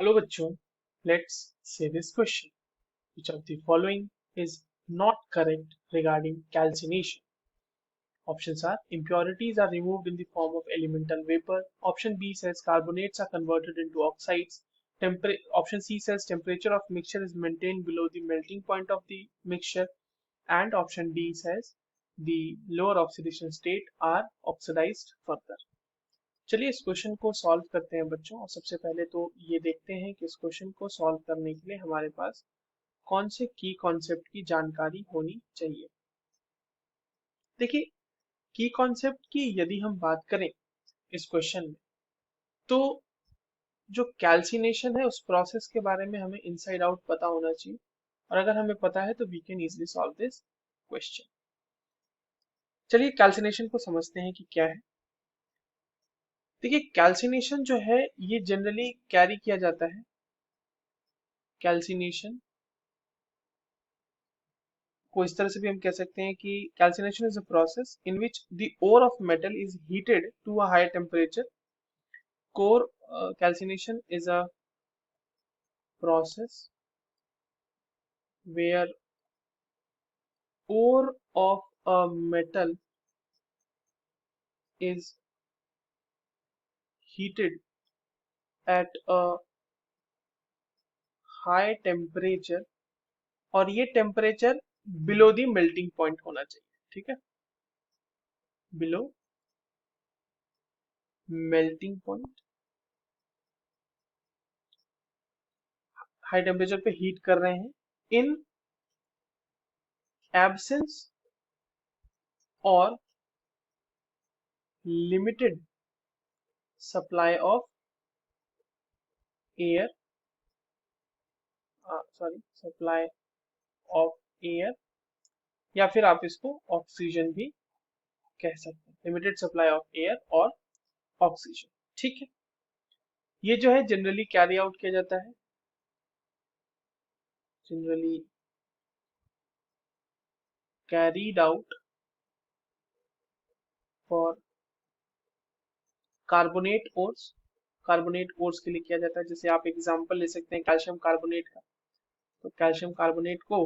Hello bachcho, let's say this question. Which of the following is not correct regarding calcination? Options are impurities are removed in the form of elemental vapor. Option B says carbonates are converted into oxides. Option C says temperature of mixture is maintained below the melting point of the mixture. And option D says the lower oxidation state are oxidized further. चलिए इस question को solve करते हैं बच्चों। और सबसे पहले तो ये देखते हैं कि इस क्वेश्चन को सॉल्व करने के लिए हमारे पास कौन से की कॉन्सेप्ट की जानकारी होनी चाहिए। देखिए, की कॉन्सेप्ट की यदि हम बात करें इस क्वेश्चन में, तो जो कैल्सिनेशन है उस प्रोसेस के बारे में हमें इनसाइड आउट पता होना चाहिए। और अगर हमें पता है तो we can easily solve this question. चलिए कैल्सिनेशन को समझते हैं कि क्या है। देखिए, कैल्सिनेशन जो है ये जनरली कैरी किया जाता है। कैल्सिनेशन को इस तरह से भी हम कह सकते हैं कि calcination is a process in which the ore of metal is heated to a higher temperature. Core calcination is a process where ore of a metal is heated at a high temperature और ये temperature below the melting point होना चाहिए। ठीक है, below melting point. High temperature पे heat कर रहे हैं इन एब्सेंस और limited supply of air, supply of air, या फिर आप इसको ऑक्सीजन भी कह सकते हैं। लिमिटेड सप्लाई ऑफ एयर और ऑक्सीजन। ठीक है, ये जो है जनरली कैरी आउट किया जाता है, generally carried out for carbonate ores. Carbonate ores के लिए किया जाता है। जैसे आप एग्जांपल ले सकते हैं कैल्शियम कार्बोनेट का। तो कैल्शियम कार्बोनेट को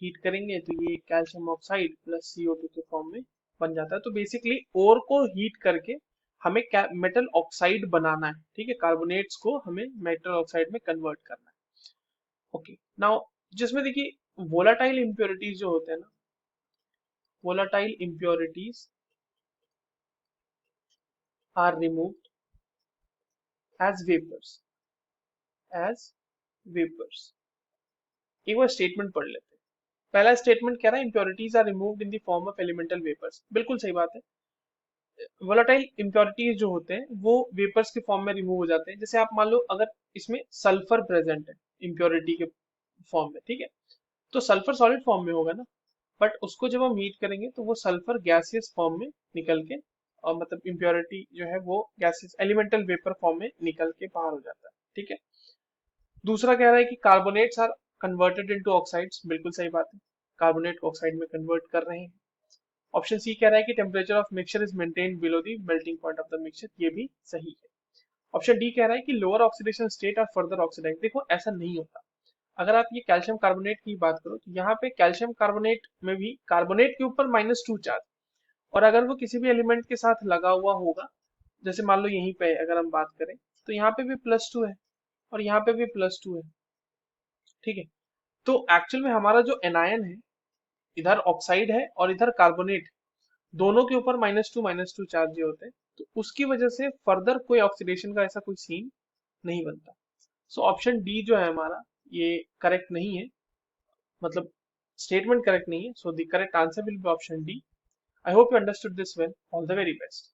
हीट करेंगे तो ये कैल्शियम ऑक्साइड प्लस CO2 के फॉर्म में बन जाता है। तो बेसिकली ओर को हीट करके हमें मेटल ऑक्साइड बनाना है। ठीक है, कार्बोनेट्स को हमें मेटल ऑक्साइड में कन्वर्ट करना है। ओके, नाउ जिसमें देखिए वोलाटाइल इंप्योरिटीज जो होते हैं ना, volatile impurities are removed as vapors, as vapors। एक बार स्टेटमेंट पढ़ लेते हैं। पहला स्टेटमेंट कह रहा है impurities are removed in the form of elemental vapors। बिल्कुल सही बात है। वोलाटाइल impurities जो होते हैं वो वेपर्स के फॉर्म में रिमूव हो जाते हैं। जैसे आप मान लो अगर इसमें सल्फर प्रेजेंट है इम्प्योरिटी के फॉर्म में, ठीक है, तो सल्फर सॉलिड फॉर्म में होगा ना, बट उसको जब हम हीट करेंगे तो वो सल्फर गैसियस फॉर्म में निकल के, और मतलब इम्प्योरिटी जो है वो गैसियस एलिमेंटल वेपर फॉर्म में निकल के बाहर हो जाता है। ठीक है, दूसरा कह रहा है कि carbonates are converted into oxides. बिल्कुल सही बात है, कार्बोनेट को ऑक्साइड में कन्वर्ट कर रहे हैं। ऑप्शन सी कह रहा है कि temperature of mixture is maintained below the melting point of the mixture. ये भी सही है। ऑप्शन डी कह रहा है कि lower oxidation state are further oxidise. देखो ऐसा नहीं होता। अगर आप ये कैल्शियम कार्बोनेट की बात करो तो यहाँ पे कैल्शियम कार्बोनेट में भी कार्बोनेट के ऊपर -2 चार्ज, और अगर वो किसी भी एलिमेंट के साथ लगा हुआ होगा, जैसे मान लो यहीं पे अगर हम बात करें तो यहाँ पे भी +2 है और यहाँ पे भी +2 है। ठीक है, तो एक्चुअल में हमारा जो एनायन है, इधर ऑक्साइड है और इधर कार्बोनेट, दोनों के ऊपर -2 चार्ज होते हैं। तो उसकी वजह से फर्दर कोई ऑक्सीडेशन का ऐसा कोई सीन नहीं बनता। सो ऑप्शन डी जो है हमारा ये करेक्ट नहीं है, मतलब स्टेटमेंट करेक्ट नहीं है। So the correct answer will be option D. I hope you understood this well. All the very best.